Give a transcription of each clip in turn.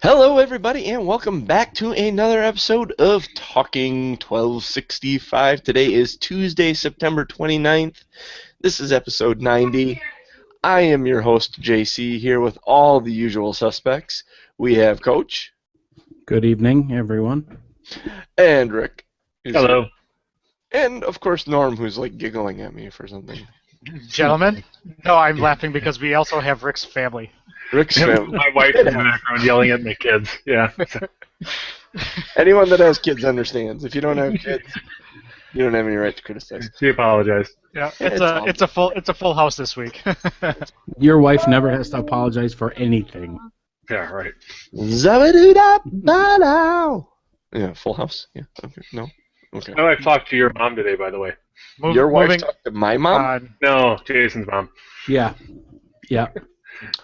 Hello, everybody, and welcome back to another episode of Talking 1265. Today is Tuesday, September 29th. This is episode 90. I am your host, JC, here with all the usual suspects. We have Coach. Good evening, everyone. And Rick. Hello. And, of course, Norm, who's, giggling at me for something. Gentlemen? No, I'm laughing because we also have Rick's family. Rick's family. My wife in the background yelling at my kids. Yeah. Anyone that has kids understands. If you don't have kids, you don't have any right to criticize. She apologized. Yeah, it's a full house this week. Your wife never has to apologize for anything. Yeah, right. Zabba-doo-da-ba-dow. Yeah, Full House? Yeah, okay. No? Okay. My wife talked to your mom today, by the way. Your wife talked to my mom? No, Jason's mom. Yeah.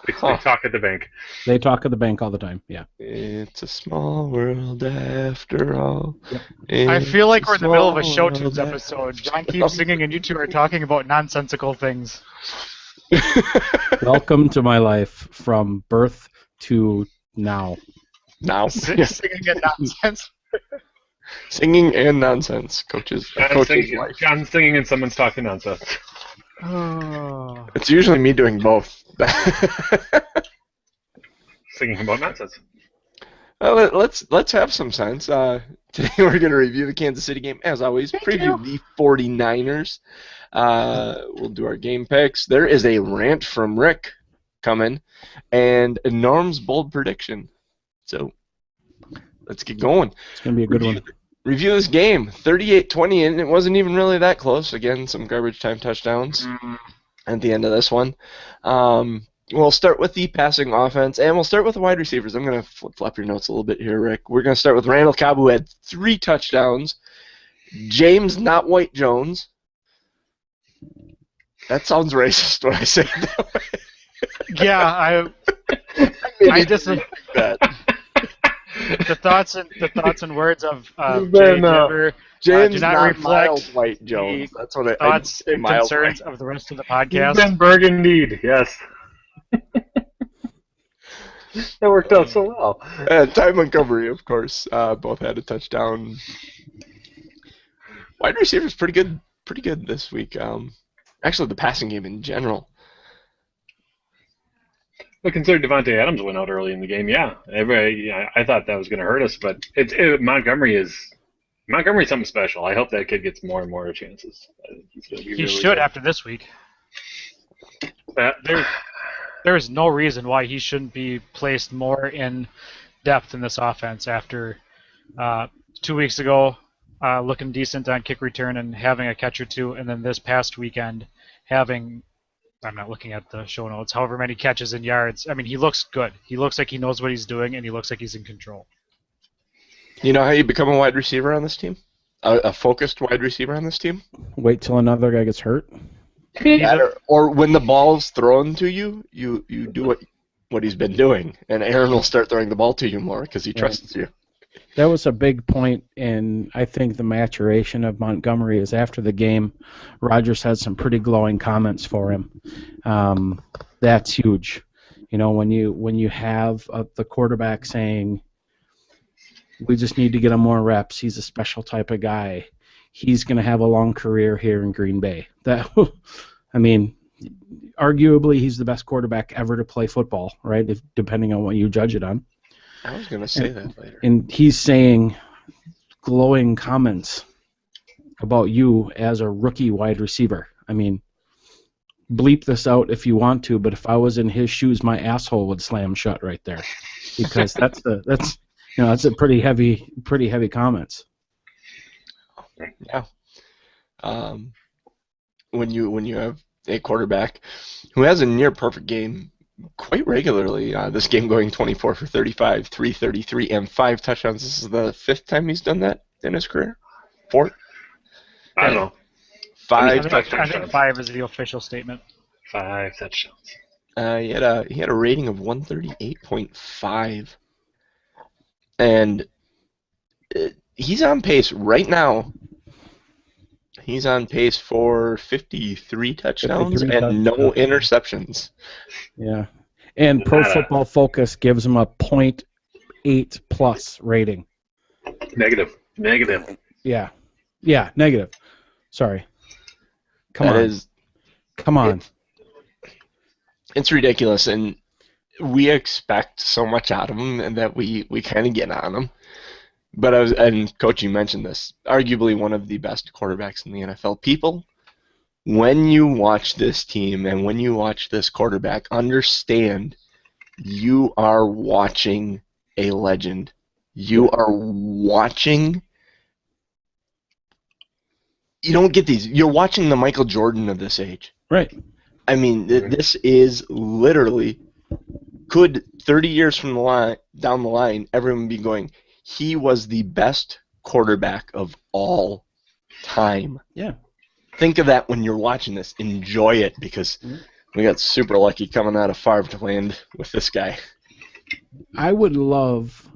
They talk at the bank. They talk at the bank all the time. Yeah. It's a small world after all. Yep. I feel like we're in the middle of a Show Tunes episode. John keeps singing and you two are talking about nonsensical things. Welcome to my life from birth to now. Now. Singing and nonsense. Singing and nonsense. Coach's life. John's singing and someone's talking nonsense. Oh. It's usually me doing both. Singing about nonsense. Well, let's have some sense. Today we're going to review the Kansas City game. As always, preview the 49ers. We'll do our game picks. There is a rant from Rick coming, and Norm's bold prediction. So let's get going. It's going to be a good one. Review this game. 38-20, and it wasn't even really that close. Again, some garbage time touchdowns at the end of this one. We'll start with the passing offense, and we'll start with the wide receivers. I'm going to flip your notes a little bit here, Rick. We're going to start with Randall Cobb, who had 3 touchdowns. James Not White Jones. That sounds racist when I say it that way. Yeah, I just that. the thoughts and words of Jay Jibber James do not not reflect Miles White Jones. That's what I thoughts and Miles concerns White. of the rest of the You've podcast. been burgundied, yes. That worked out so well. And Ty Montgomery, of course, both had a touchdown. Wide receivers pretty good this week. Actually, the passing game in general. But consider Devontae Adams went out early in the game. Yeah, I thought that was going to hurt us, but Montgomery's something special. I hope that kid gets more and more chances. I think he's going to be He really should good. after this week. There is no reason why he shouldn't be placed more in depth in this offense after 2 weeks ago looking decent on kick return and having a catch or two, and then this past weekend having, I'm not looking at the show notes, however many catches and yards. I mean, he looks good. He looks like he knows what he's doing, and he looks like he's in control. You know how you become a wide receiver on this team? A focused wide receiver on this team? Wait till another guy gets hurt. Or when the ball's thrown to you, you do what he's been doing, and Aaron will start throwing the ball to you more because he trusts you. That was a big point in, I think, the maturation of Montgomery is after the game, Rodgers had some pretty glowing comments for him. That's huge. You know, when you have the quarterback saying, we just need to get him more reps, he's a special type of guy, he's going to have a long career here in Green Bay. I mean, arguably he's the best quarterback ever to play football, right, depending on what you judge it on. I was going to say that later. And he's saying glowing comments about you as a rookie wide receiver. I mean, bleep this out if you want to, but if I was in his shoes, my asshole would slam shut right there, because that's a pretty heavy comments. Yeah. When you have a quarterback who has a near perfect game quite regularly, this game going 24 for 35, 333, and 5 touchdowns. This is the 5th time he's done that in his career? 4th? I don't know. 5 I touchdowns. think 5 is the official statement. 5 touchdowns. He had a rating of 138.5, and he's on pace right now. He's on pace for 53 touchdowns 53 and no interceptions. Yeah. And Pro Football Focus gives him a 8 plus rating. Negative. Yeah, negative. Sorry. Come on. It's ridiculous, and we expect so much out of him, and that we kind of get on him. But and Coach, you mentioned this, arguably one of the best quarterbacks in the NFL. People, when you watch this team and when you watch this quarterback, understand you are watching a legend. You are watching. You don't get these. You're watching the Michael Jordan of this age. Right. I mean, this is literally, could 30 years from down the line, everyone be going, he was the best quarterback of all time. Yeah. Think of that when you're watching this. Enjoy it, because we got super lucky coming out of Favre land with this guy. I would love,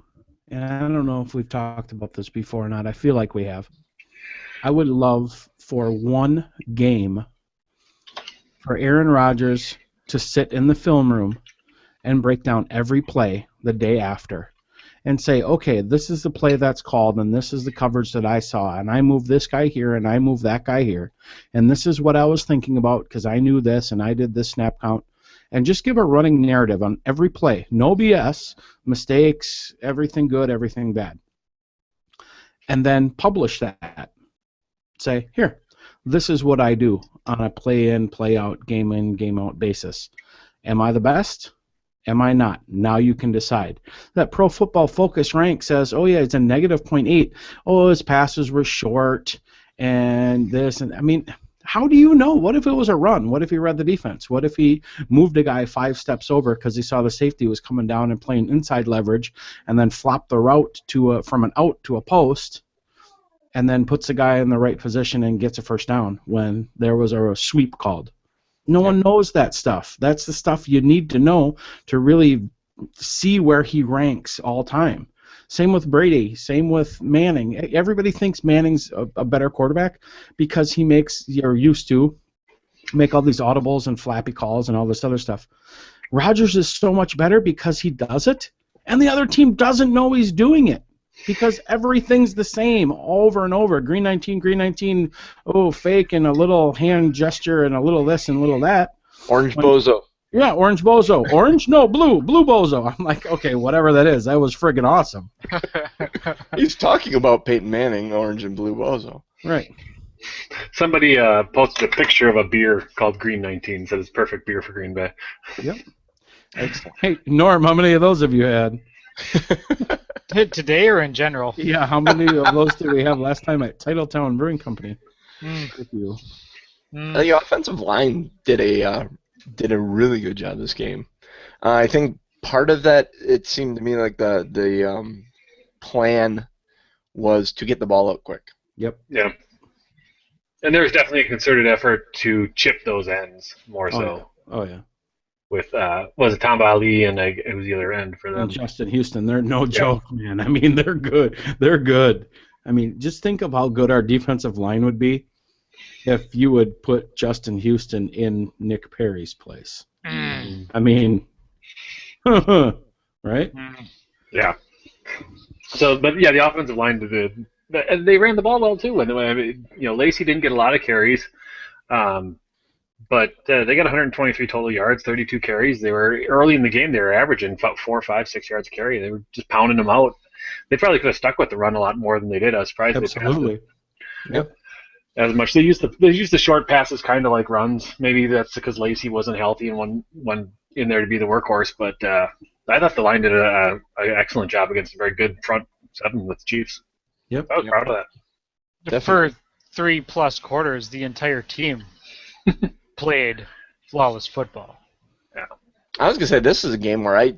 and I don't know if we've talked about this before or not, I feel like we have. I would love for one game for Aaron Rodgers to sit in the film room and break down every play the day after and say, okay, this is the play that's called, and this is the coverage that I saw, and I moved this guy here, and I moved that guy here, and this is what I was thinking about because I knew this, and I did this snap count, and just give a running narrative on every play. No BS, mistakes, everything good, everything bad. And then publish that. Say, here, this is what I do on a play-in, play-out, game-in, game-out basis. Am I the best? Am I not? Now you can decide. That Pro Football Focus rank says, oh, yeah, it's a negative 0.8. Oh, his passes were short and this. And I mean, how do you know? What if it was a run? What if he read the defense? What if he moved a guy 5 steps over because he saw the safety was coming down and playing inside leverage and then flopped the route from an out to a post and then puts the guy in the right position and gets a first down when there was a sweep called? No one knows that stuff. That's the stuff you need to know to really see where he ranks all time. Same with Brady. Same with Manning. Everybody thinks Manning's a better quarterback because he used to make all these audibles and flappy calls and all this other stuff. Rodgers is so much better because he does it, and the other team doesn't know he's doing it. Because everything's the same over and over. Green 19, oh, fake, and a little hand gesture, and a little this and a little that. Orange bozo. Yeah, orange bozo. Orange? No, blue bozo. I'm like, okay, whatever that is. That was friggin' awesome. He's talking about Peyton Manning, orange and blue bozo. Right. Somebody posted a picture of a beer called Green 19. Said it's perfect beer for Green Bay. Yep. Hey, Norm, how many of those have you had? Today or in general? Yeah, how many of those did we have last time at Titletown Brewing Company? With you. The offensive line did a really good job this game. I think part of that, it seemed to me like the plan was to get the ball out quick. Yep. Yeah. And there was definitely a concerted effort to chip those ends more so. Oh yeah. With was it Tom Ali and it was the other end for them. And Justin Houston, they're no joke, man. I mean, they're good. They're good. I mean, just think of how good our defensive line would be if you would put Justin Houston in Nick Perry's place. I mean, right? Yeah. So, but yeah, the offensive line they ran the ball well too. And Lacey didn't get a lot of carries. But they got 123 total yards, 32 carries. They were early in the game. They were averaging about 4, 5, 6 yards a carry. They were just pounding them out. They probably could have stuck with the run a lot more than they did. I was surprised. Absolutely. Yep. As much they used the short passes kind of like runs. Maybe that's because Lacey wasn't healthy and one in there to be the workhorse. But I thought the line did an excellent job against a very good front seven with the Chiefs. Yep. I was proud of that. For 3+ quarters, the entire team played flawless football. Yeah. I was gonna say this is a game where I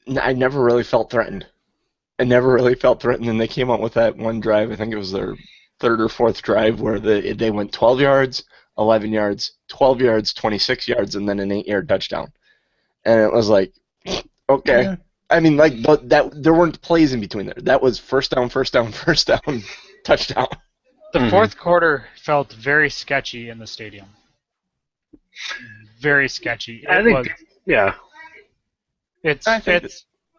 never really felt threatened. I never really felt threatened, and they came out with that one drive. I think it was their 3rd or 4th drive where they went 12 yards, 11 yards, 12 yards, 26 yards, and then an 8-yard touchdown. And it was like, okay. Yeah. I mean, like that there weren't plays in between there. That was first down, touchdown. The 4th quarter felt very sketchy in the stadium. Very sketchy. I think, yeah. It's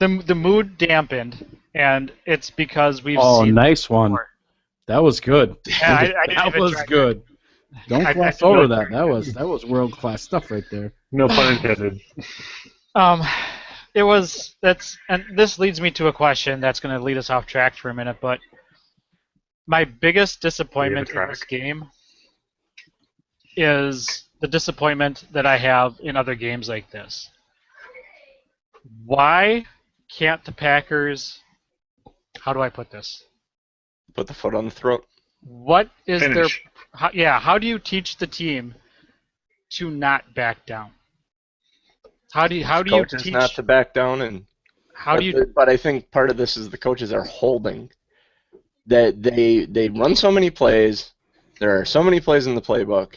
the mood dampened, and it's because we've Oh, seen. nice one. Before. That was good. Yeah, I didn't That even was try. good. Don't I gloss did over not- that. That was world class stuff right there. No pun intended. It was and this leads me to a question that's going to lead us off track for a minute. But my biggest disappointment in this game is the disappointment that I have in other games like this. Why can't the Packers? How do I put this? Put the foot on the throat. What is Finish. how do you teach the team to not back down? How do you Coaches teach not to back down, and how do you But I think part of this is the coaches are holding. That they run so many plays. There are so many plays in the playbook.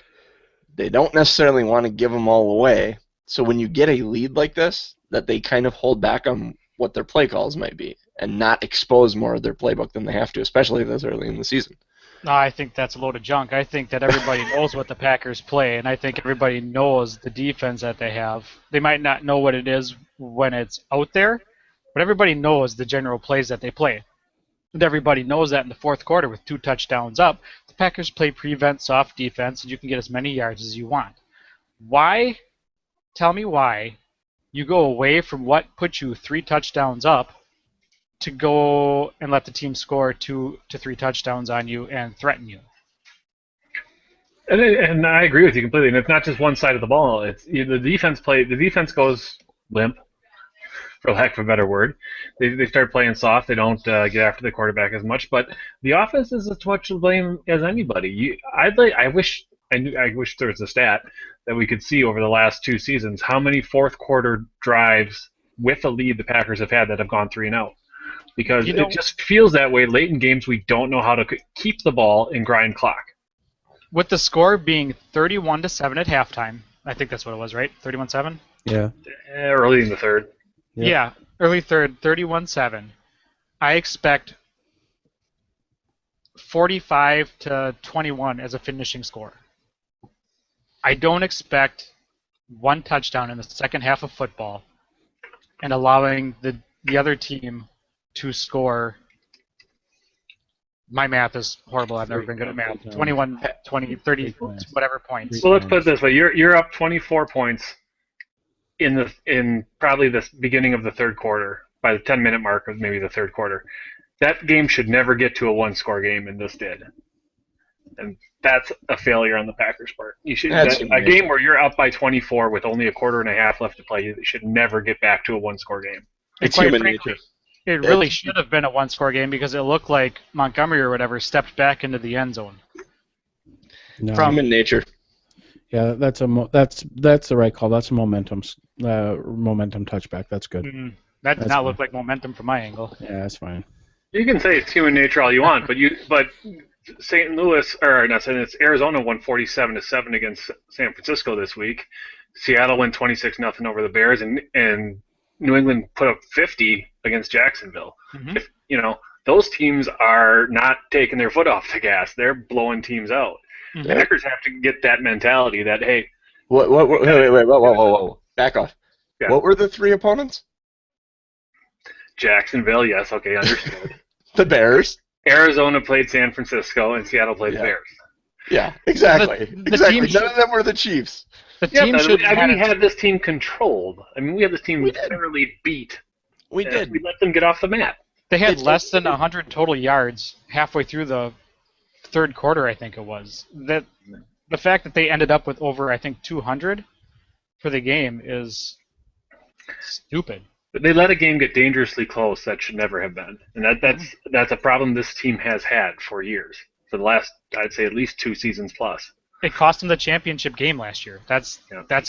They don't necessarily want to give them all away. So when you get a lead like this, that they kind of hold back on what their play calls might be and not expose more of their playbook than they have to, especially this early in the season. No, I think that's a load of junk. I think that everybody knows what the Packers play, and I think everybody knows the defense that they have. They might not know what it is when it's out there, but everybody knows the general plays that they play. And everybody knows that in the fourth quarter with 2 touchdowns up, the Packers play prevent soft defense, and you can get as many yards as you want. Why? Tell me why you go away from what put you 3 touchdowns up to go and let the team score 2 to 3 touchdowns on you and threaten you. And I agree with you completely. And it's not just one side of the ball. It's the defense play. The defense goes limp, for lack of a better word. They start playing soft. They don't get after the quarterback as much. But the offense is as much to blame as anybody. I wish there was a stat that we could see over the last 2 seasons how many fourth quarter drives with a lead the Packers have had that have gone 3-0. Because it just feels that way late in games. We don't know how to keep the ball and grind clock. With the score being 31-7 at halftime, I think that's what it was, right? 31-7? Yeah. Early in the third. Yep. Yeah, early third, 31-7. I expect 45-21 as a finishing score. I don't expect 1 touchdown in the second half of football and allowing the other team to score. My math is horrible. I've never been good at math. 21, 20, 30, whatever points. Well, let's put it this way: you're up 24 points in probably the beginning of the third quarter, by the 10-minute mark of maybe the third quarter. That game should never get to a 1-score game, and this did. And that's a failure on the Packers' part. You should a game where you're up by 24 with only a quarter and a half left to play. You should never get back to a 1-score game. It's human nature. It really should have been a 1-score game because it looked like Montgomery or whatever stepped back into the end zone. No. From human nature. Yeah, that's the right call. That's a momentum touchback. That's good. That did not look like momentum from my angle. Yeah, that's fine. You can say it's human nature all you want, but St. Louis, or not St. Louis, Arizona won 47-7 against San Francisco this week. Seattle won 26-0 over the Bears, and New England put up 50 against Jacksonville. Mm-hmm. Those teams are not taking their foot off the gas. They're blowing teams out. Mm-hmm. The Packers have to get that mentality that, hey... Wait, whoa. Back off. Yeah. What were the 3 opponents? Jacksonville, yes, okay, understood. The Bears. Arizona played San Francisco, and Seattle played the Bears. Yeah, exactly. Exactly. None of them were the Chiefs. We had this team controlled. I mean, we had this team thoroughly beat. We did. We let them get off the mat. They had less than 100 total yards halfway through the third quarter, I think it was. The fact that they ended up with over, I think, 200 for the game is stupid. They let a game get dangerously close that should never have been. And that's a problem this team has had for years. For the last, I'd say, at least 2 seasons plus. It cost them the championship game last year. That's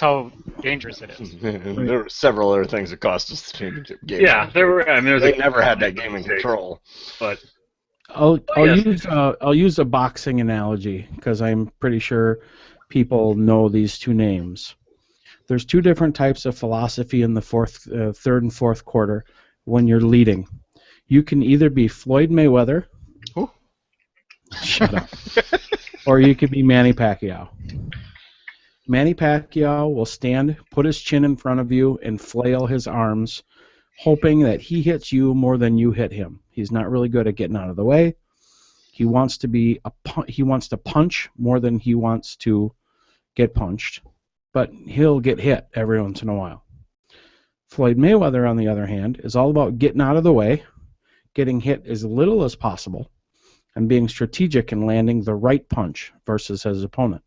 how dangerous it is. There were several other things that cost us the championship game. Yeah, there were. I mean, they never had that game in control. But I'll use a boxing analogy because I'm pretty sure people know these 2 names. There's 2 different types of philosophy in the third and fourth quarter when you're leading. You can either be Floyd Mayweather. Who? Shut up. Or you could be Manny Pacquiao. Manny Pacquiao will stand, put his chin in front of you, and flail his arms hoping that he hits you more than you hit him. He's not really good at getting out of the way. He wants to punch more than he wants to get punched, but he'll get hit every once in a while. Floyd Mayweather, on the other hand, is all about getting out of the way, getting hit as little as possible, and being strategic in landing the right punch versus his opponent.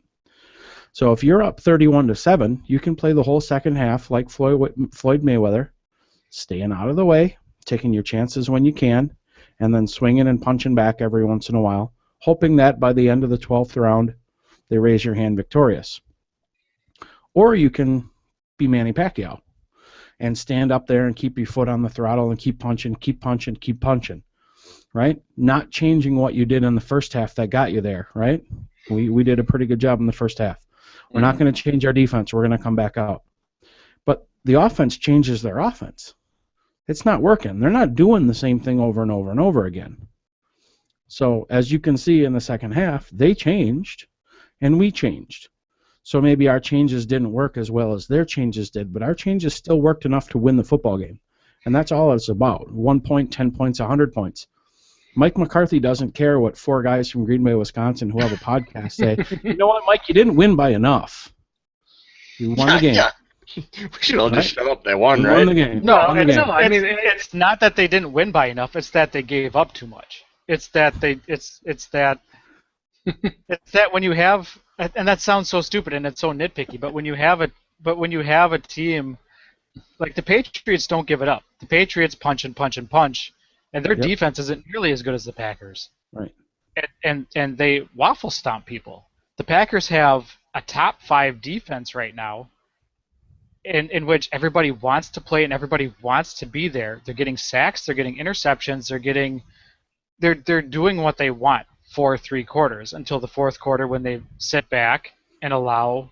So if you're up 31-7, you can play the whole second half like Floyd Mayweather, staying out of the way, taking your chances when you can, and then swinging and punching back every once in a while, hoping that by the end of the 12th round, they raise your hand victorious. Or you can be Manny Pacquiao and stand up there and keep your foot on the throttle and keep punching, right? Not changing what you did in the first half that got you there, right? We did a pretty good job in the first half. We're not going to change our defense. We're going to come back out. But the offense changes their offense. It's not working. They're not doing the same thing over and over and over again. So as you can see in the second half, they changed and we changed. So maybe our changes didn't work as well as their changes did, but our changes still worked enough to win the football game. And that's all it's about. 1 point, 10 points, 100 points. Mike McCarthy doesn't care what 4 guys from Green Bay, Wisconsin who have a podcast say. You know what, Mike? You didn't win by enough. You won the game. Yeah. We should all just shut up. They won, right? Won the game. It's not that they didn't win by enough. It's that they gave up too much. It's that when you have, and that sounds so stupid and it's so nitpicky, but when you have a team like the Patriots, don't give it up. The Patriots punch and punch and punch, and their defense isn't nearly as good as the Packers. Right. And they waffle stomp people. The Packers have a top 5 defense right now, in which everybody wants to play and everybody wants to be there. They're getting sacks, they're getting interceptions, they're doing what they want for 3 quarters until the 4th quarter when they sit back and allow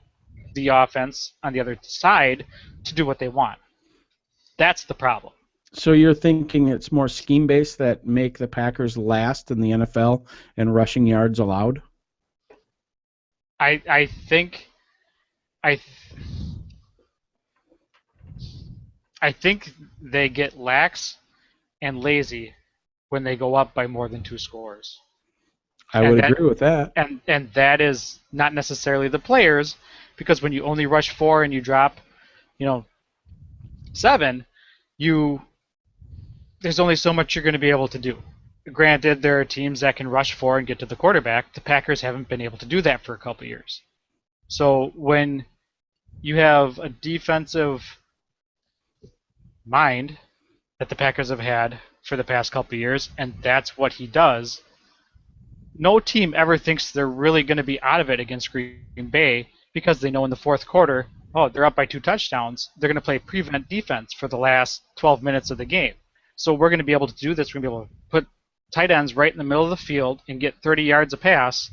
the offense on the other side to do what they want. That's the problem. So you're thinking it's more scheme-based that make the Packers last in the NFL in rushing yards allowed? I think they get lax and lazy when they go up by more than 2 scores. I would agree with that. And that is not necessarily the players, because when you only rush 4 and you drop, 7, there's only so much you're going to be able to do. Granted, there are teams that can rush 4 and get to the quarterback. The Packers haven't been able to do that for a couple of years. So when you have a defensive mind that the Packers have had for the past couple of years, and that's what he does, no team ever thinks they're really going to be out of it against Green Bay, because they know in the 4th quarter, they're up by 2 touchdowns. They're going to play prevent defense for the last 12 minutes of the game. So we're going to be able to do this. We're going to be able to put tight ends right in the middle of the field and get 30 yards a pass.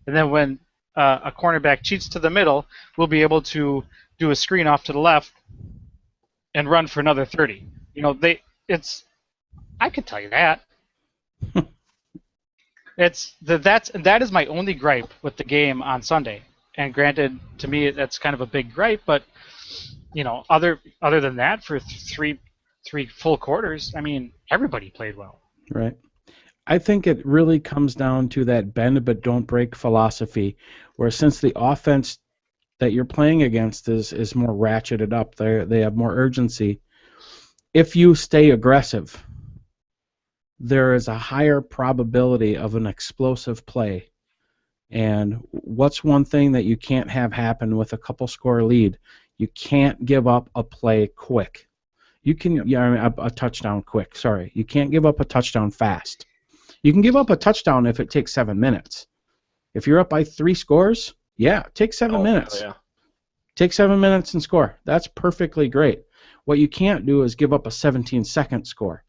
And then when a cornerback cheats to the middle, we'll be able to do a screen off to the left and run for another 30. I could tell you that. That is my only gripe with the game on Sunday. And granted, to me, that's kind of a big gripe, but other than that, for three full quarters, everybody played well. Right. I think it really comes down to that bend but don't break philosophy, where since the offense that you're playing against is more ratcheted up, they have more urgency. If you stay aggressive, there is a higher probability of an explosive play. And what's one thing that you can't have happen with a couple score lead? You can't give up a play quick. You can a touchdown quick. Sorry, you can't give up a touchdown fast. You can give up a touchdown if it takes 7 minutes. If you're up by 3 scores, take 7 minutes. Yeah. Take 7 minutes and score. That's perfectly great. What you can't do is give up a 17-second score.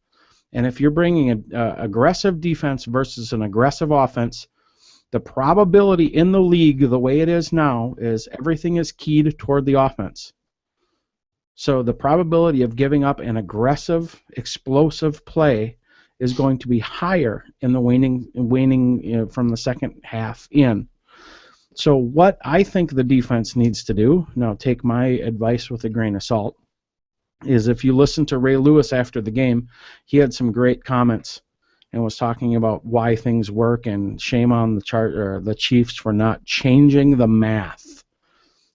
And if you're bringing an aggressive defense versus an aggressive offense, the probability in the league, the way it is now, is everything is keyed toward the offense. So the probability of giving up an aggressive, explosive play is going to be higher in the waning from the second half in. So what I think the defense needs to do, now take my advice with a grain of salt, is if you listen to Ray Lewis after the game, he had some great comments and was talking about why things work, and shame on the Chiefs for not changing the math,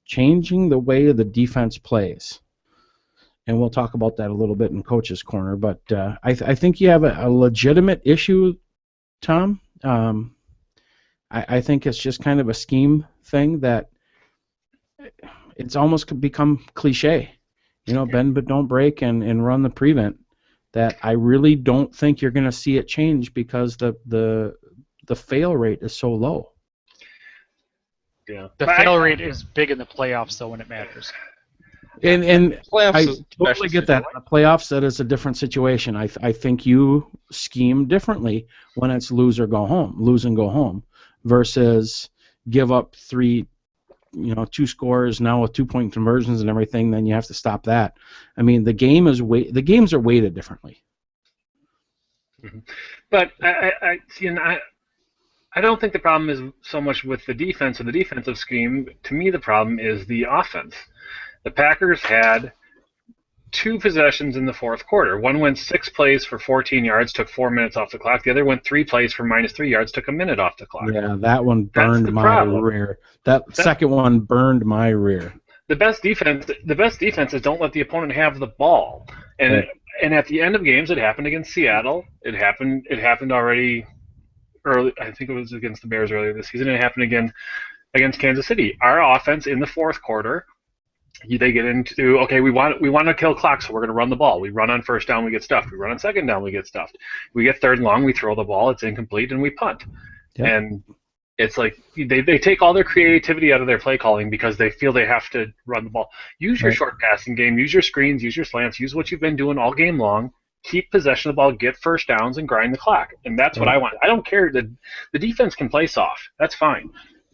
changing the way the defense plays. And we'll talk about that a little bit in Coach's Corner. But I think you have a legitimate issue, Tom. I think it's just kind of a scheme thing that it's almost become cliche. Bend but don't break and run the prevent. That I really don't think you're going to see it change because the fail rate is so low. Yeah. The fail rate is big in the playoffs, though, when it matters. And Playoffs I is totally get that. In the playoffs, that is a different situation. I think you scheme differently when it's lose and go home, versus give up 2 scores now with 2-point conversions and everything. Then you have to stop that. I mean, the games are weighted differently. Mm-hmm. But I see, and I don't think the problem is so much with the defense or the defensive scheme. To me, the problem is the offense. The Packers had 2 possessions in the fourth quarter. One went 6 plays for 14 yards, took 4 minutes off the clock. The other went 3 plays for -3 yards, took a minute off the clock. Yeah, that one burned my rear. That second one burned my rear. The best defenses don't let the opponent have the ball. And Right. And at the end of games, it happened against Seattle. It happened already early. I think it was against the Bears earlier this season. It happened again against Kansas City. Our offense in the fourth quarter, they get into, okay, we want to kill clock, so we're going to run the ball. We run on first down, we get stuffed. We run on second down, we get stuffed. We get third and long, we throw the ball, it's incomplete, and we punt. Yep. And it's like they take all their creativity out of their play calling because they feel they have to run the ball. Use your short passing game, use your screens, use your slants, use what you've been doing all game long. Keep possession of the ball, get first downs, and grind the clock. And that's what I want. I don't care. The defense can play soft. That's fine.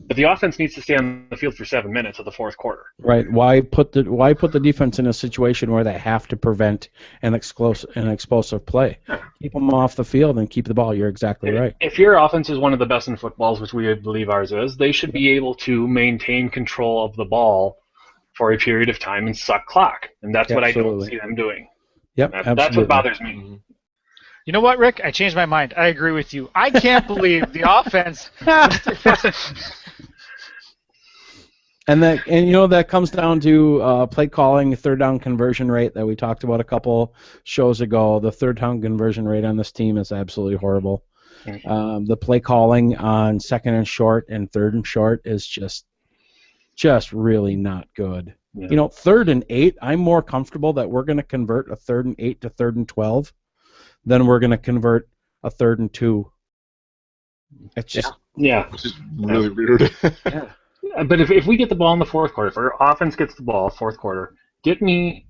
But the offense needs to stay on the field for 7 minutes of the fourth quarter. Right. Why put the defense in a situation where they have to prevent an explosive play? Keep them off the field and keep the ball. You're exactly right. If your offense is one of the best in footballs, which we believe ours is, they should be able to maintain control of the ball for a period of time and suck clock. And that's what I don't see them doing. Yep, that's what bothers me. You know what, Rick? I changed my mind. I agree with you. I can't believe the offense. And that comes down to play calling, third down conversion rate that we talked about a couple shows ago. The third down conversion rate on this team is absolutely horrible. The play calling on second and short and third and short is just really not good. Yeah. 3rd and 8, I'm more comfortable that we're going to convert a 3rd and 8 to 3rd and 12 than we're going to convert a 3rd and 2. It's just which is really weird. Yeah. But if we get the ball in the fourth quarter, if our offense gets the ball fourth quarter, you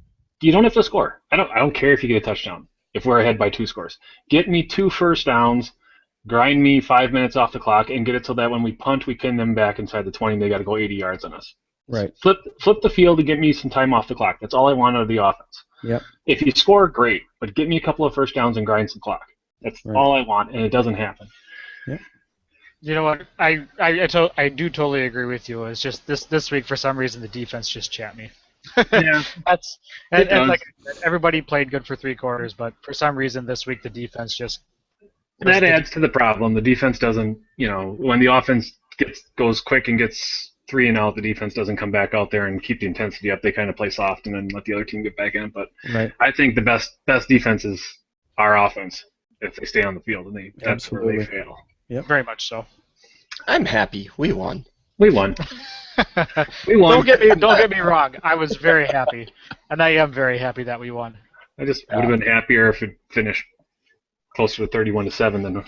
don't have to score. I don't care if you get a touchdown if we're ahead by 2 scores. Get me 2 first downs, grind me 5 minutes off the clock, and get it so that when we punt, we pin them back inside the 20 and they got to go 80 yards on us. Right. Flip the field to get me some time off the clock. That's all I want out of the offense. Yep. If you score, great, but get me a couple of first downs and grind some clock. That's all I want, and it doesn't happen. Yep. You know what? I do totally agree with you. It's just this week for some reason the defense just chat me. Yeah. and like everybody played good for 3 quarters, but for some reason this week the defense just. That adds to the problem. The defense doesn't. When the offense goes quick and gets 3 and out, the defense doesn't come back out there and keep the intensity up. They kind of play soft and then let the other team get back in. But I think the best defense is our offense if they stay on the field, and that's where they fail. Yep. Very much so. I'm happy. We won. We won. Don't get me wrong. I was very happy, and I am very happy that we won. I just would have been happier if it finished closer to 31-7 than.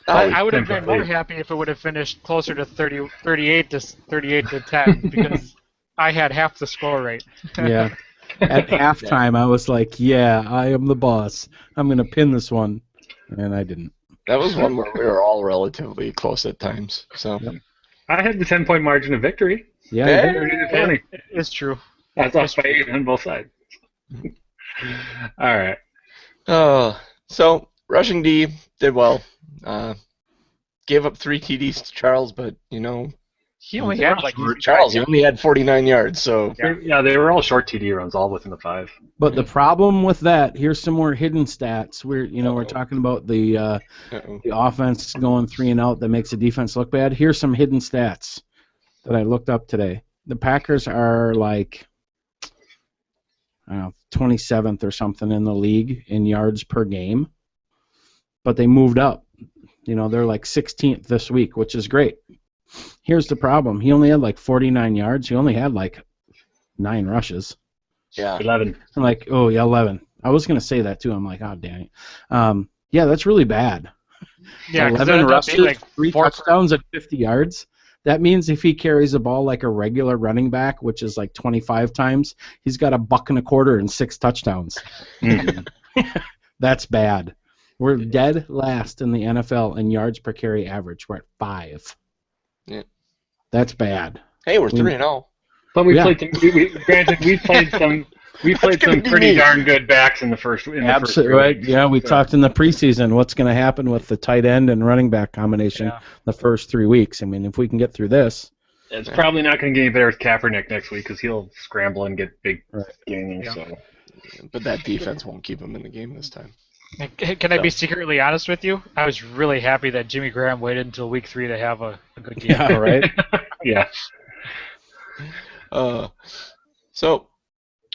I would have been more happy if it would have finished closer to 38 to 10 because I had half the score rate. Yeah. At halftime, I was like, "Yeah, I am the boss. I'm going to pin this one," and I didn't. That was one where we were all relatively close at times. So I had the 10-point margin of victory. Yeah, it's true. That's off by 8 on both sides. All right. So rushing D did well. Gave up 3 TDs to Charles, but He only had like Charles, he only had 49 yards, so Yeah, they were all short TD runs, all within the 5. But the problem with that, here's some more hidden stats. We're talking about the offense going 3 and out that makes the defense look bad. Here's some hidden stats that I looked up today. The Packers are like 27th or something in the league in yards per game, but they moved up. They're like 16th this week, which is great. Here's the problem. He only had like 49 yards. He only had like 9 rushes. Yeah. 11. I'm like, 11. I was going to say that too. I'm like, oh, dang it. Yeah, that's really bad. Yeah, 11 rushes, 3 touchdowns at 50 yards. That means if he carries the ball like a regular running back, which is like 25 times, he's got $1.25 and 6 touchdowns. Mm-hmm. That's bad. We're dead last in the NFL in yards per carry average. We're at 5. Yeah. That's bad. Hey, we're 3-0. But granted, we played some pretty darn good backs in the first. Absolutely right. Yeah, we talked in the preseason. What's going to happen with the tight end and running back combination the first 3 weeks? I mean, if we can get through this, it's probably not going to get any better with Kaepernick next week because he'll scramble and get big gains. Yeah. So. But that defense won't keep him in the game this time. Can I be secretly honest with you? I was really happy that Jimmy Graham waited until week 3 to have a good game. Yeah, right? Yeah. So,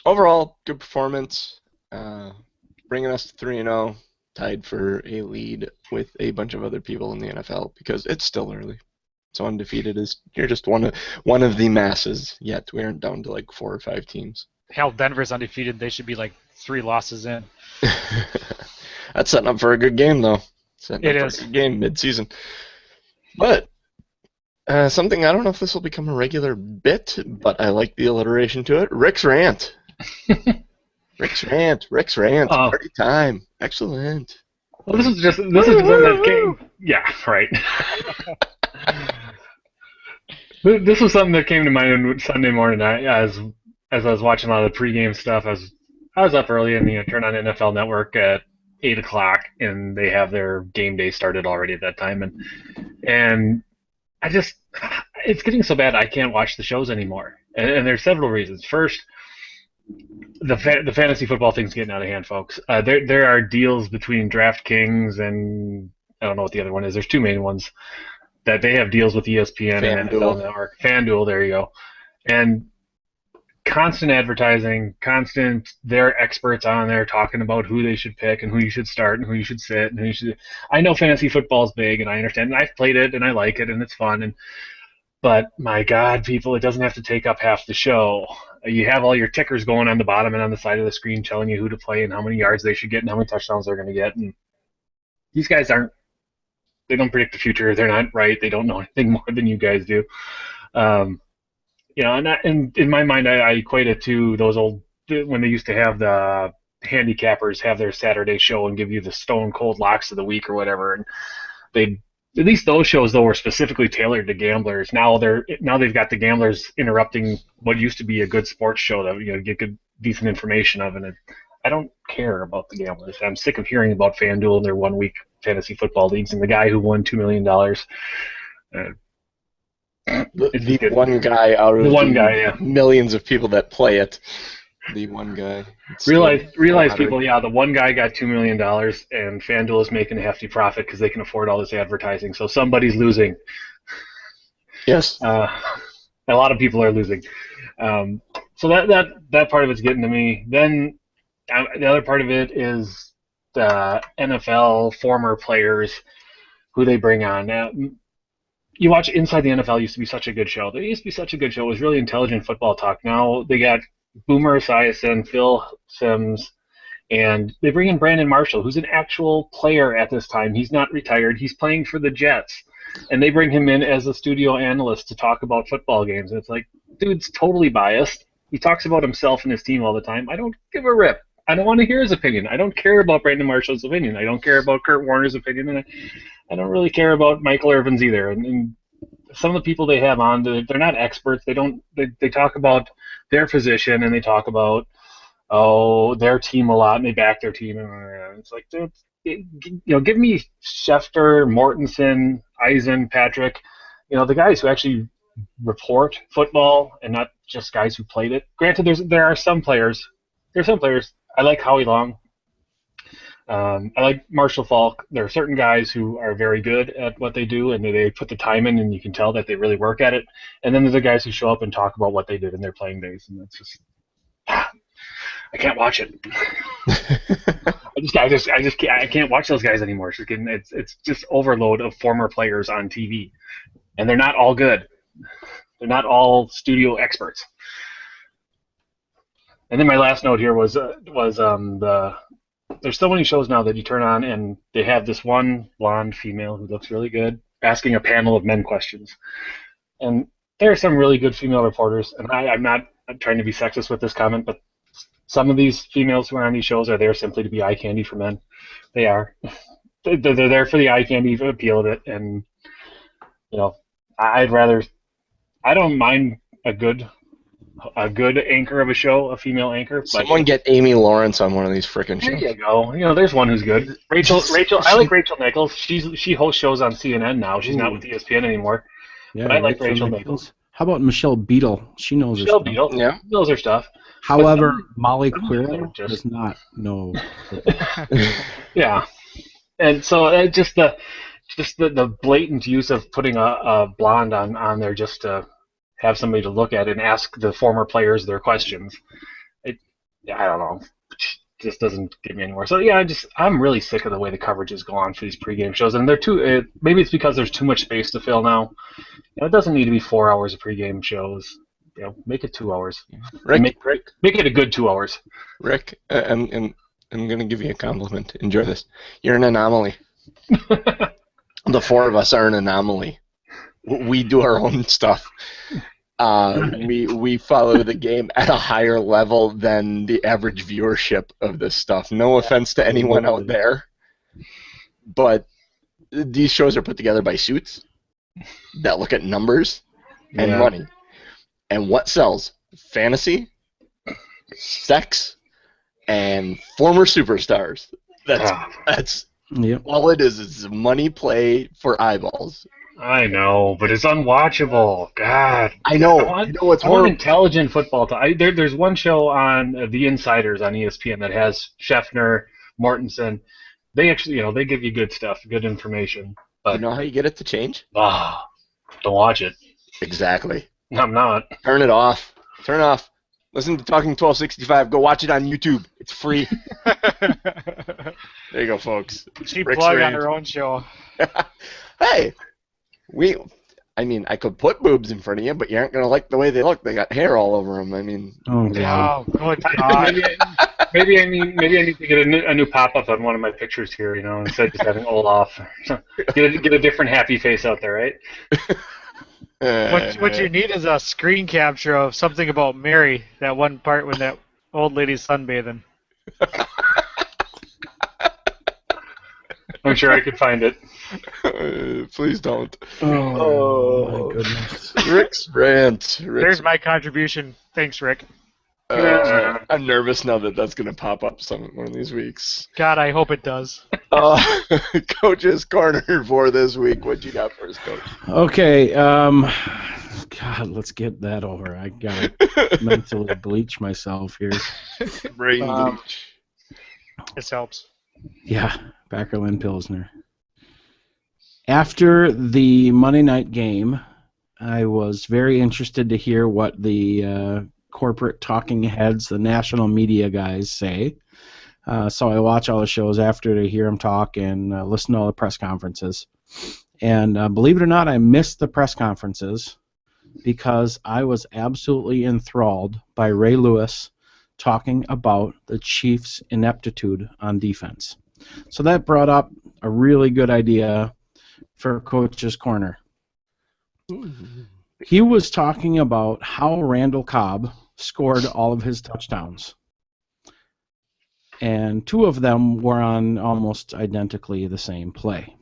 overall, good performance. Bringing us to 3-0, tied for a lead with a bunch of other people in the NFL because it's still early. So undefeated you're just one of the masses yet. We aren't down to like 4 or 5 teams. Hell, Denver's undefeated. They should be like 3 losses in. That's setting up for a good game, though. It is. A good game mid-season. But something, I don't know if this will become a regular bit, but I like the alliteration to it. Rick's Rant. Rick's Rant. Oh. Party time. Excellent. Well, this is something that came. Yeah, right. This was something that came to mind Sunday morning as I was watching a lot of the pregame stuff. I was up early and turned on NFL Network at 8 o'clock, and they have their game day started already at that time, and it's getting so bad I can't watch the shows anymore, and there's several reasons. First, the fantasy football thing's getting out of hand, folks. There are deals between DraftKings and I don't know what the other one is. There's 2 main ones that they have deals with ESPN and NFL Network. FanDuel, there you go, and constant advertising, they're experts on there talking about who they should pick and who you should start and who you should sit and who you should. I know fantasy football is big and I understand and I've played it and I like it and it's fun but my God, people, it doesn't have to take up half the show. You have all your tickers going on the bottom and on the side of the screen telling you who to play and how many yards they should get and how many touchdowns they're going to get. And these guys they don't predict the future. They're not right. They don't know anything more than you guys do. And in my mind, I equate it to those old when they used to have the handicappers have their Saturday show and give you the stone cold locks of the week or whatever, and at least those shows though were specifically tailored to gamblers. Now they've got the gamblers interrupting what used to be a good sports show that get good decent information of, and I don't care about the gamblers. I'm sick of hearing about FanDuel and their 1 week fantasy football leagues and the guy who won $2 million. The one guy out of the millions of people that play it. The one guy. Realize people, the one guy got $2 million and FanDuel is making a hefty profit because they can afford all this advertising. So somebody's losing. Yes. A lot of people are losing. So that part of it's getting to me. Then the other part of it is the NFL former players who they bring on. You watch Inside the NFL used to be such a good show. There used to be such a good show. It was really intelligent football talk. Now they got Boomer Esiason, Phil Simms, and they bring in Brandon Marshall, who's an actual player at this time. He's not retired. He's playing for the Jets. And they bring him in as a studio analyst to talk about football games. And it's like, dude's totally biased. He talks about himself and his team all the time. I don't give a rip. I don't want to hear his opinion. I don't care about Brandon Marshall's opinion. I don't care about Kurt Warner's opinion. And I don't really care about Michael Irvin's either. And some of the people they have on, they're not experts. They talk about their position and they talk about their team a lot and they back their team. And it's like, dude, give me Schefter, Mortensen, Eisen, Patrick, the guys who actually report football and not just guys who played it. Granted, there are some players. There's some players. I like Howie Long. I like Marshall Falk. There are certain guys who are very good at what they do, and they put the time in, and you can tell that they really work at it. And then there's the guys who show up and talk about what they did in their playing days, and that's just I can't watch it. I can't watch those guys anymore. It's just overload of former players on TV, and they're not all good. They're not all studio experts. And then my last note here was there's so many shows now that you turn on and they have this one blonde female who looks really good asking a panel of men questions. And there are some really good female reporters, and I'm not trying to be sexist with this comment, but some of these females who are on these shows are there simply to be eye candy for men. They are. They're there for the eye candy appeal of it, and I don't mind a good anchor of a show, a female anchor. But someone get Amy Lawrence on one of these frickin' shows. There you go. There's one who's good. Rachel. I like Rachel Nichols. She hosts shows on CNN now. She's not with ESPN anymore. Yeah, but I like Rachel Nichols. How about Michelle Beadle? She knows her stuff. Michelle Beadle, yeah, knows her stuff. However, Molly Quirrell does not know. Yeah, and so just the blatant use of putting a blonde on there just to have somebody to look at and ask the former players their questions. I don't know. It just doesn't get me anywhere. So yeah, I'm really sick of the way the coverages go on for these pregame shows, and they're maybe it's because there's too much space to fill now. It doesn't need to be 4 hours of pregame shows. Make it 2 hours. Rick, make it a good 2 hours. Rick, I'm going to give you a compliment. Enjoy this. You're an anomaly. The four of us are an anomaly. We do our own stuff. We follow the game at a higher level than the average viewership of this stuff. No offense to anyone out there, but these shows are put together by suits that look at numbers and money. And what sells? Fantasy, sex, and former superstars. That's all it is. It's a money play for eyeballs. I know, but it's unwatchable. God. I know. It's I want intelligent football. There's one show on The Insiders on ESPN that has Scheffner, Mortensen. They actually, they give you good stuff, good information. But you know how you get it to change? Don't watch it. Exactly. I'm not. Turn it off. Turn it off. Listen to Talking 1265. Go watch it on YouTube. It's free. There you go, folks. Cheap plug on her own show. Hey, I could put boobs in front of you, but you aren't going to like the way they look. They got hair all over them. Oh, God. Oh, good God. Maybe I need to get a new pop-up on one of my pictures here, instead of just having Olaf. Get a different happy face out there, right? What you need is a screen capture of something about Mary, that one part when that old lady's sunbathing. I'm sure I could find it. Please don't. Oh, my goodness. Rick's rant. There's my contribution. Thanks, Rick. I'm nervous now that that's going to pop up one of these weeks. God, I hope it does. Coach's Corner for this week. What you got for us, Coach? Okay. God, let's get that over. I got to mentally bleach myself here. Brain bleach. This helps. Yeah, Backerland Pilsner. After the Monday night game, I was very interested to hear what the corporate talking heads, the national media guys, say. So I watch all the shows after to hear them talk and listen to all the press conferences. And believe it or not, I missed the press conferences because I was absolutely enthralled by Ray Lewis talking about the Chiefs' ineptitude on defense. So that brought up a really good idea for Coach's Corner. He was talking about how Randall Cobb scored all of his touchdowns. And two of them were on almost identically the same play.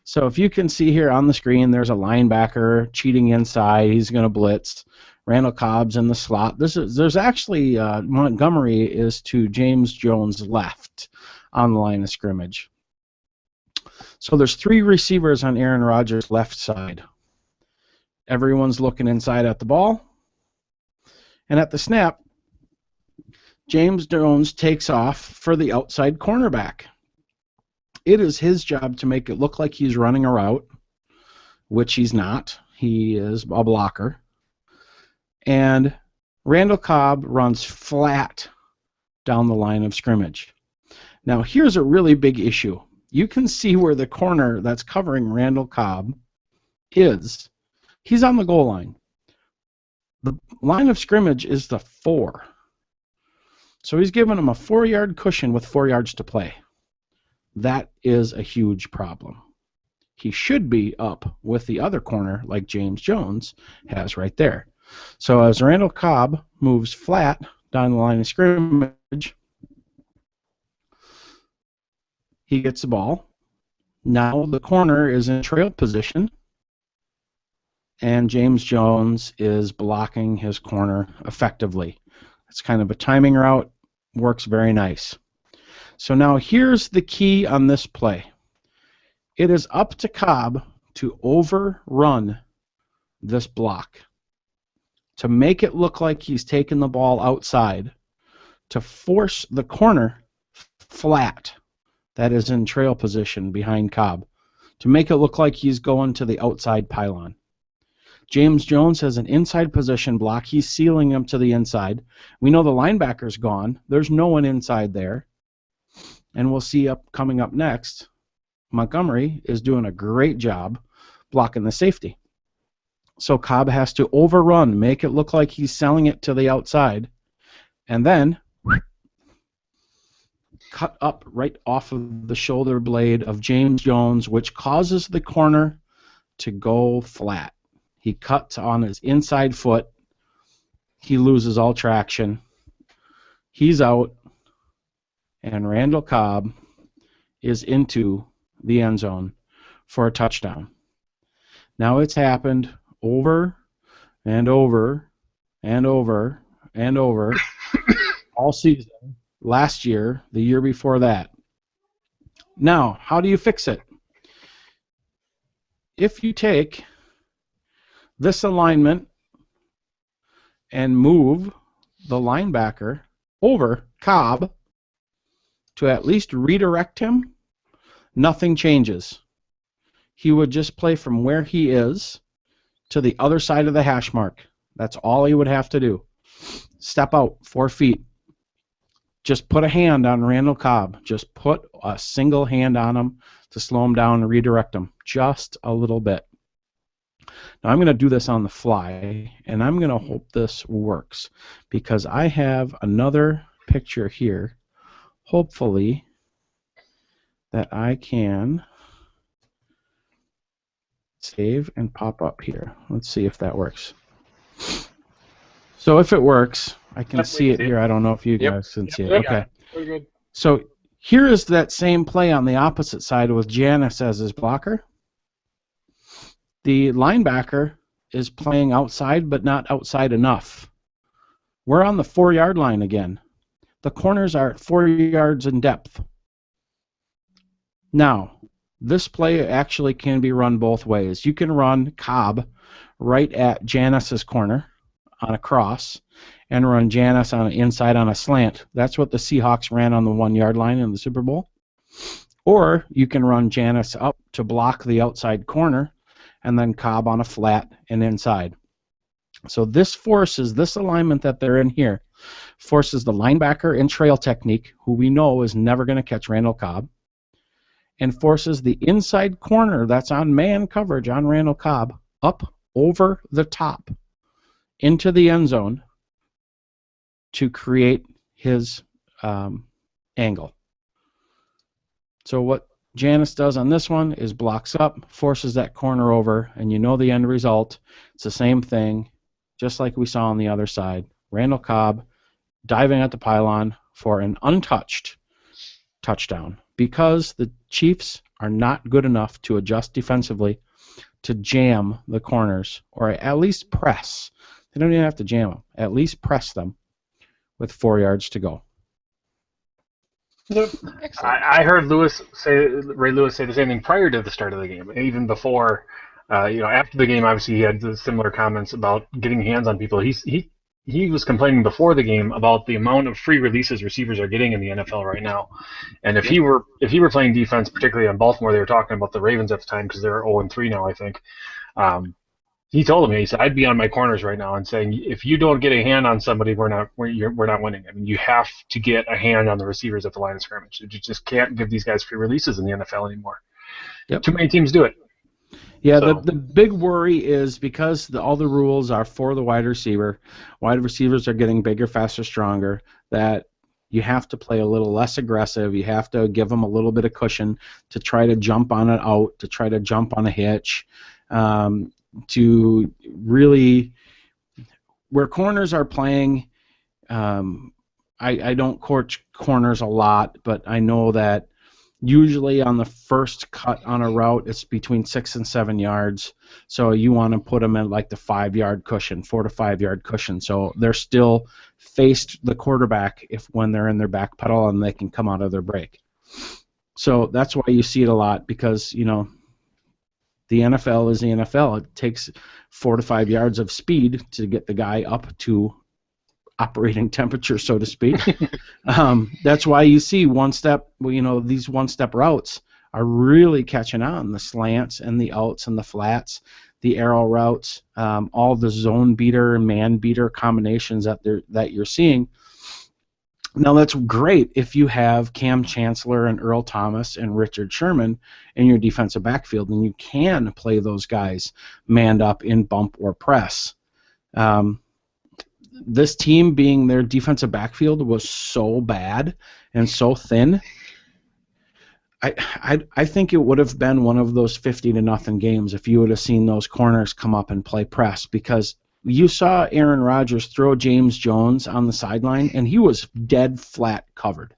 So if you can see here on the screen, there's a linebacker cheating inside. He's going to blitz. Randall Cobb's in the slot. There's actually Montgomery is to James Jones' left on the line of scrimmage. So there's three receivers on Aaron Rodgers' left side. Everyone's looking inside at the ball. And at the snap, James Jones takes off for the outside cornerback. It is his job to make it look like he's running a route, which he's not. He is a blocker. And Randall Cobb runs flat down the line of scrimmage. Now, here's a really big issue. You can see where the corner that's covering Randall Cobb is. He's on the goal line. The line of scrimmage is the 4. So he's giving him a 4-yard cushion with 4 yards to play. That is a huge problem. He should be up with the other corner like James Jones has right there. So as Randall Cobb moves flat down the line of scrimmage, he gets the ball. Now the corner is in trail position, and James Jones is blocking his corner effectively. It's kind of a timing route, works very nice. So now here's the key on this play. It is up to Cobb to overrun this block, to make it look like he's taking the ball outside, to force the corner flat that is in trail position behind Cobb, to make it look like he's going to the outside pylon. James Jones has an inside position block. He's sealing him to the inside. We know the linebacker's gone. There's no one inside there. And we'll see coming up next, Montgomery is doing a great job blocking the safety. So Cobb has to overrun, make it look like he's selling it to the outside, and then cut up right off of the shoulder blade of James Jones, which causes the corner to go flat. He cuts on his inside foot. He loses all traction. He's out, and Randall Cobb is into the end zone for a touchdown. Now it's happened over and over and over and over all season, last year, the year before that. Now, how do you fix it? If you take this alignment and move the linebacker over Cobb to at least redirect him, nothing changes. He would just play from where he is to the other side of the hash mark. That's all he would have to do. Step out 4 feet. Just put a hand on Randall Cobb. Just put a single hand on him to slow him down and redirect him just a little bit. Now I'm going to do this on the fly, and I'm going to hope this works, because I have another picture here, hopefully, that I can save and pop up here. Let's see if that works. So if it works, I can see it here. I don't know if you guys can see it. Okay. Very good. So here is that same play on the opposite side with Janis as his blocker. The linebacker is playing outside, but not outside enough. We're on the 4-yard line again. The corners are at 4 yards in depth. Now, this play actually can be run both ways. You can run Cobb right at Janis's corner on a cross and run Janis on inside on a slant. That's what the Seahawks ran on the 1-yard line in the Super Bowl. Or you can run Janis up to block the outside corner and then Cobb on a flat and inside. So this forces, this alignment that they're in here, forces the linebacker in trail technique, who we know is never going to catch Randall Cobb, and forces the inside corner that's on man coverage on Randall Cobb up over the top into the end zone to create his angle. So what Janis does on this one is blocks up, forces that corner over, and you know the end result. It's the same thing, just like we saw on the other side. Randall Cobb diving at the pylon for an untouched touchdown, because the Chiefs are not good enough to adjust defensively to jam the corners, or at least press. They don't even have to jam them. At least press them with 4 yards to go. I heard Ray Lewis say the same thing prior to the start of the game, even before After the game, obviously he had the similar comments about getting hands on people. He was complaining before the game about the amount of free releases receivers are getting in the NFL right now. And if he were playing defense, particularly on Baltimore, they were talking about the Ravens at the time because they're 0-3 now, I think. He told me, he said, I'd be on my corners right now and saying, if you don't get a hand on somebody, we're not winning. I mean, you have to get a hand on the receivers at the line of scrimmage. You just can't give these guys free releases in the NFL anymore. Yep. Too many teams do it. Yeah, So- the big worry is because all the rules are for the wide receiver, wide receivers are getting bigger, faster, stronger, that you have to play a little less aggressive. You have to give them a little bit of cushion to try to jump on an out, to try to jump on a hitch, to really where corners are playing. I don't coach corners a lot, but I know that usually on the first cut on a route, it's between 6 and 7 yards. So you want to put them in like the 5-yard cushion, 4 to 5 yard cushion. So they're still faced the quarterback when they're in their back pedal and they can come out of their break. So that's why you see it a lot because, the NFL is the NFL. It takes 4 to 5 yards of speed to get the guy up to operating temperature, so to speak. That's why you see these one-step routes are really catching on. The slants and the outs and the flats, the arrow routes, all the zone beater and man beater combinations that you're seeing. Now that's great if you have Cam Chancellor and Earl Thomas and Richard Sherman in your defensive backfield, and you can play those guys manned up in bump or press. This team being their defensive backfield was so bad and so thin. I think it would have been one of those 50-0 games if you would have seen those corners come up and play press, because you saw Aaron Rodgers throw James Jones on the sideline and he was dead flat covered.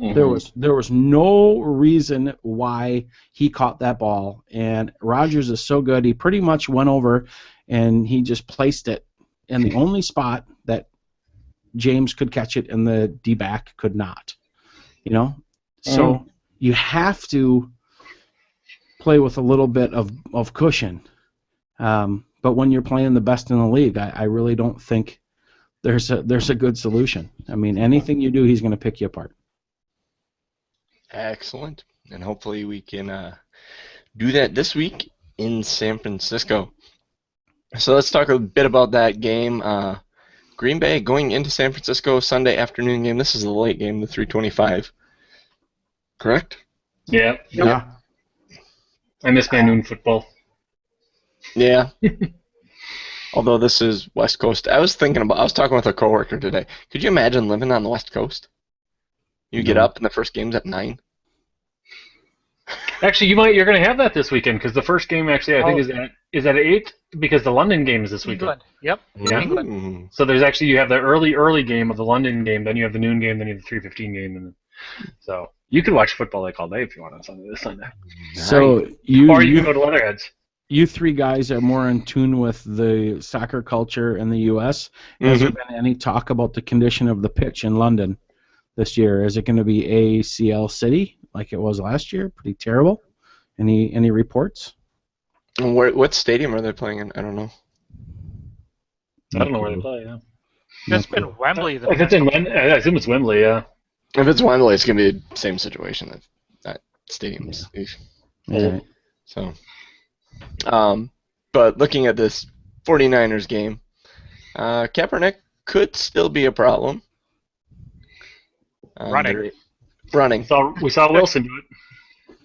Mm-hmm. There was no reason why he caught that ball, and Rodgers is so good he pretty much went over and he just placed it in the only spot that James could catch it and the D-back could not. So you have to play with a little bit of cushion. But when you're playing the best in the league, I really don't think there's a good solution. I mean, anything you do, he's going to pick you apart. Excellent. And hopefully we can do that this week in San Francisco. So let's talk a bit about that game. Green Bay going into San Francisco, Sunday afternoon game. This is the late game, the 3:25. Correct? Yeah. I miss my noon football. Yeah. Although this is West Coast. I was talking with a coworker today. Could you imagine living on the West Coast? You get up and the first game's at 9. Actually, you're going to have that this weekend because the first game actually I think is at 8 because the London game is this weekend. Yep. Yeah. Mm. So there's actually you have the early game of the London game, then you have the noon game, then you have the 3:15 game, and so you can watch football like all day if you want on Sunday. So you can go to Leatherheads. You three guys are more in tune with the soccer culture in the U.S. Has there been any talk about the condition of the pitch in London this year? Is it going to be ACL City like it was last year? Pretty terrible. Any reports? And what stadium are they playing in? I don't know. I don't know where they play. Yeah. It's been Wembley. If it's in Wembley, I assume it's Wembley. Yeah. If it's Wembley, it's going to be the same situation. That stadium is Yeah. So, but looking at this 49ers game, Kaepernick could still be a problem. Running. We saw Wilson do it.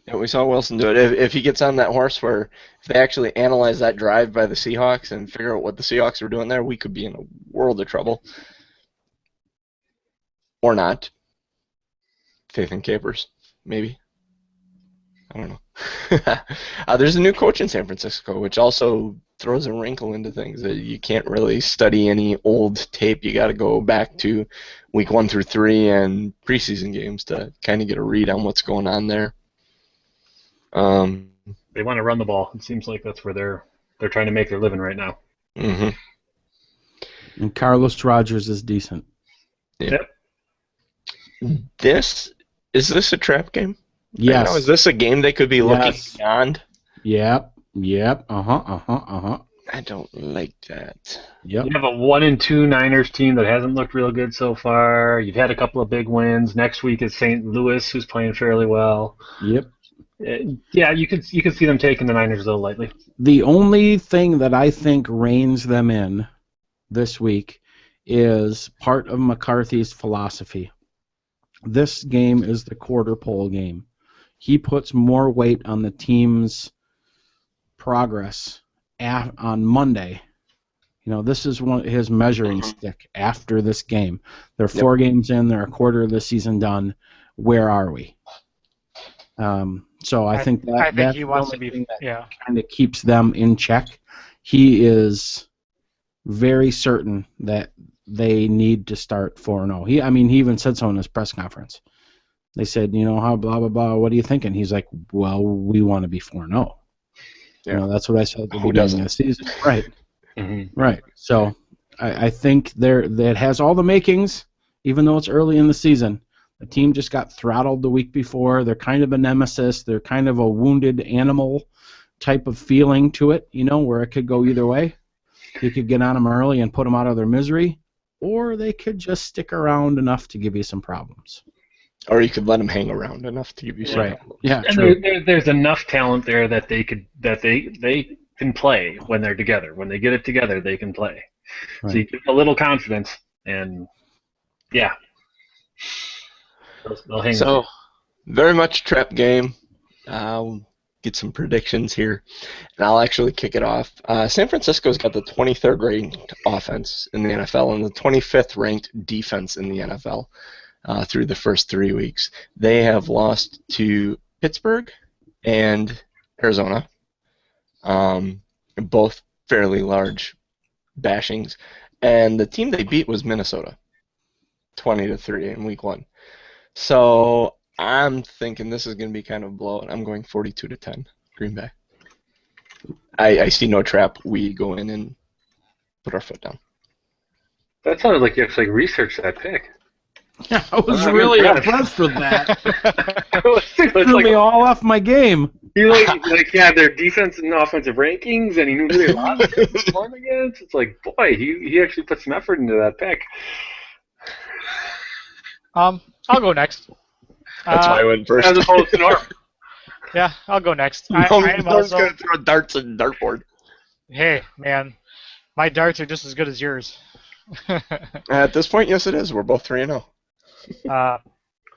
Yeah, we saw Wilson do it. If he gets on that horse if they actually analyze that drive by the Seahawks and figure out what the Seahawks were doing there, we could be in a world of trouble. Or not. Faith in Capers, maybe. I don't know. There's a new coach in San Francisco, which also throws a wrinkle into things. That you can't really study any old tape. You got to go back to week 1 through 3 and preseason games to kind of get a read on what's going on there. They want to run the ball. It seems like that's where they're trying to make their living right now. Mm-hmm. And Carlos Rogers is decent. Yeah. Yep. Is this a trap game? Yes. Is this a game they could be looking beyond? Yep. Yep. I don't like that. Yep. You have a 1-2 Niners team that hasn't looked real good so far. You've had a couple of big wins. Next week is St. Louis, who's playing fairly well. Yep. Yeah, you can see them taking the Niners a little lightly. The only thing that I think reins them in this week is part of McCarthy's philosophy. This game is the quarter pole game. He puts more weight on the team's progress on Monday. This is his measuring stick after this game. They're 4 games in. They're a quarter of the season done. Where are we? So I think that's he wants to be. Kind of keeps them in check. He is very certain that they need to start 4-0. He even said so in his press conference. They said, how blah blah blah. What are you thinking? He's like, well, we want to be 4-0. Yeah. That's what I said at the Who beginning doesn't? of the season. Right. Mm-hmm. Right. So I think that has all the makings, even though it's early in the season. The team just got throttled the week before. They're kind of a nemesis. They're kind of a wounded animal type of feeling to it, where it could go either way. You could get on them early and put them out of their misery, or they could just stick around enough to give you some problems. Or you could let them hang around enough to give you some problems. Yeah, And true. there's enough talent there that they can play when they're together. When they get it together, they can play. Right. So you give them a little confidence, and yeah, they'll hang. So, very much trap game. I'll get some predictions here, and I'll actually kick it off. San Francisco's got the 23rd ranked offense in the NFL and the 25th ranked defense in the NFL through the first 3 weeks. They have lost to Pittsburgh and Arizona, both fairly large bashings, and the team they beat was Minnesota, 20-3 in week 1. So I'm thinking this is going to be kind of a blowout. I'm going 42-10, Green Bay. I see no trap. We go in and put our foot down. That sounded like you actually researched that pick. Yeah, I was really impressed with that. It's Threw me all off my game. He he had their defense and offensive rankings, and he knew who they lost against. It's like, boy, he actually put some effort into that pick. I'll go next. That's why I went first. As opposed to Norm. Yeah, I'll go next. Norm's I am also. going to throw darts and dartboard. Hey, man, my darts are just as good as yours. At this point, yes, it is. We're both 3-0. I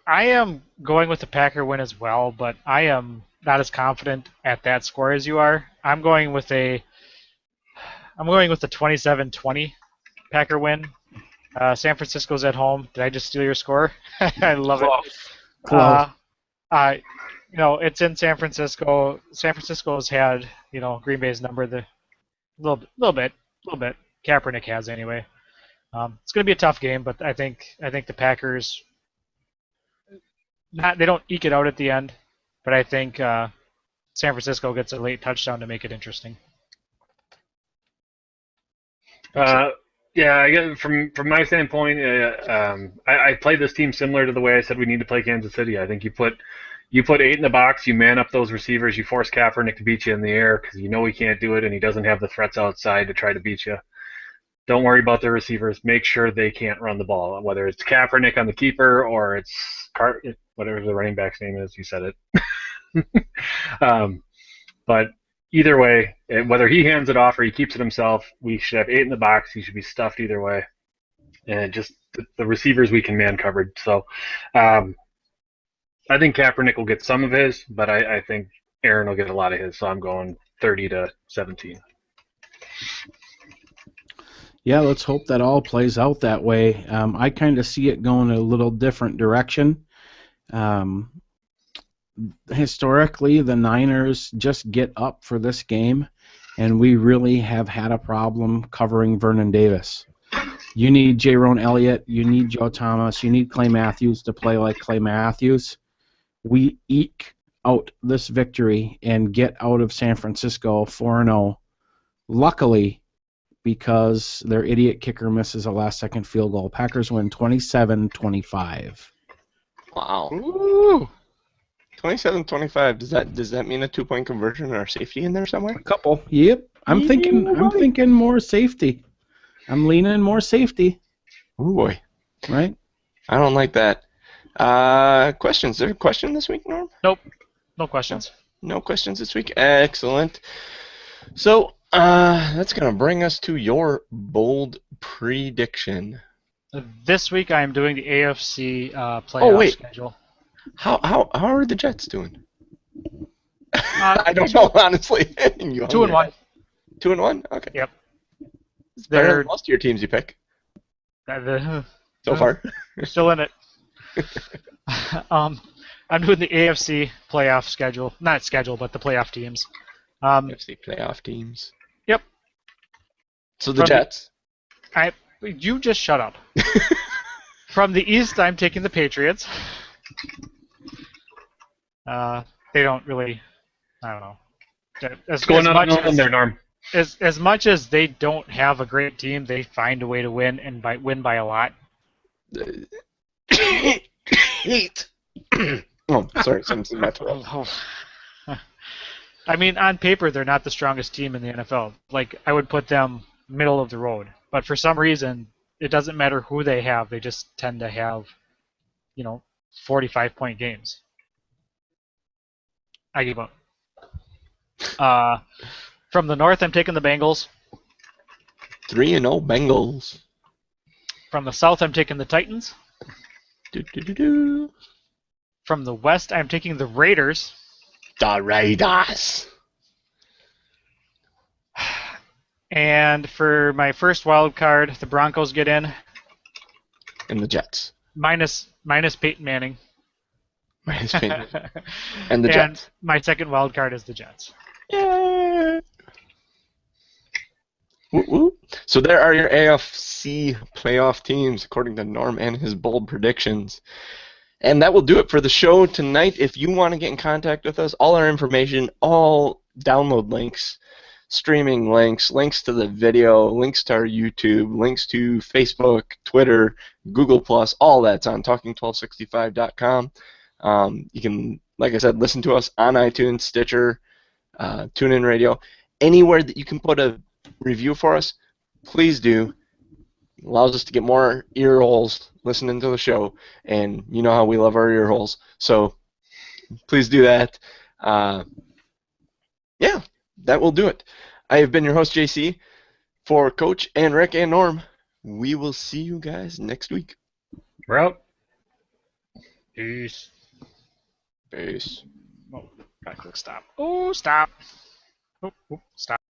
am going with the Packer win as well, but I am not as confident at that score as you are. I'm going with the 27-20 Packer win. San Francisco's at home. Did I just steal your score? I love it. Close. It's in San Francisco. San Francisco's had, Green Bay's number the little bit. Kaepernick has anyway. It's going to be a tough game, but I think the Packers they don't eke it out at the end, but I think San Francisco gets a late touchdown to make it interesting. Yeah, I guess from my standpoint, I play this team similar to the way I said we need to play Kansas City. I think you put 8 in the box, you man up those receivers, you force Kaepernick to beat you in the air because you know he can't do it and he doesn't have the threats outside to try to beat you. Don't worry about the receivers. Make sure they can't run the ball, whether it's Kaepernick on the keeper or it's whatever the running back's name is. You said it. But either way, whether he hands it off or he keeps it himself, we should have 8 in the box. He should be stuffed either way. And just the receivers we can man covered. So I think Kaepernick will get some of his, but I think Aaron will get a lot of his. So I'm going 30-17. Yeah, let's hope that all plays out that way. I kind of see it going a little different direction. Historically, the Niners just get up for this game, and we really have had a problem covering Vernon Davis. You need Jaron Elliott, you need Joe Thomas, you need Clay Matthews to play like Clay Matthews. We eke out this victory and get out of San Francisco 4-0. Luckily, because their idiot kicker misses a last-second field goal. Packers win 27-25. Wow. Ooh. 27-25. Does that mean a 2-point conversion or safety in there somewhere? A couple. Yep. I'm thinking more safety. I'm leaning more safety. Oh boy, Right? I don't like that. Questions? Is there a question this week, Norm? Nope. No questions. No questions this week. Excellent. So that's gonna bring us to your bold prediction. This week I am doing the AFC playoff Oh, wait. schedule. How are the Jets doing? Uh, I don't know, honestly. 2-1. 2-1? Okay. Yep. It's better They're than most of your teams you pick so far. They're still in it. I'm doing the AFC playoff schedule. Not schedule, but the playoff teams. AFC playoff teams. Yep. So the Jets. You just shut up. From the East, I'm taking the Patriots. They don't really. I don't know. What's going on in there, Norm? As much as they don't have a great team, they find a way to win and win by a lot. Heat. Oh, sorry, something's in my throat. I mean, on paper, they're not the strongest team in the NFL. Like, I would put them middle of the road. But for some reason, it doesn't matter who they have. They just tend to have, 45-point games. I give up. From the North, I'm taking the Bengals. 3-0 Bengals. From the South, I'm taking the Titans. Do. From the West, I'm taking the Raiders. The Raiders. And for my first wild card, the Broncos get in. And the Jets. Minus Peyton Manning. Minus Peyton. And the Jets. My second wild card is the Jets. Yeah. Woo-woo. So there are your AFC playoff teams, according to Norm and his bold predictions. And that will do it for the show tonight. If you want to get in contact with us, all our information, all download links, streaming links, links to the video, links to our YouTube, links to Facebook, Twitter, Google+, all that's on talking1265.com. You can, like I said, listen to us on iTunes, Stitcher, TuneIn Radio, anywhere that you can put a review for us, please do. It allows us to get more ear holes listening to the show, and you know how we love our ear holes, so please do that. Yeah, that will do it. I have been your host, JC. For Coach and Rick and Norm, we will see you guys next week. We're out. Peace. Peace. Oh, gotta click stop. Oh, stop. Oh, stop.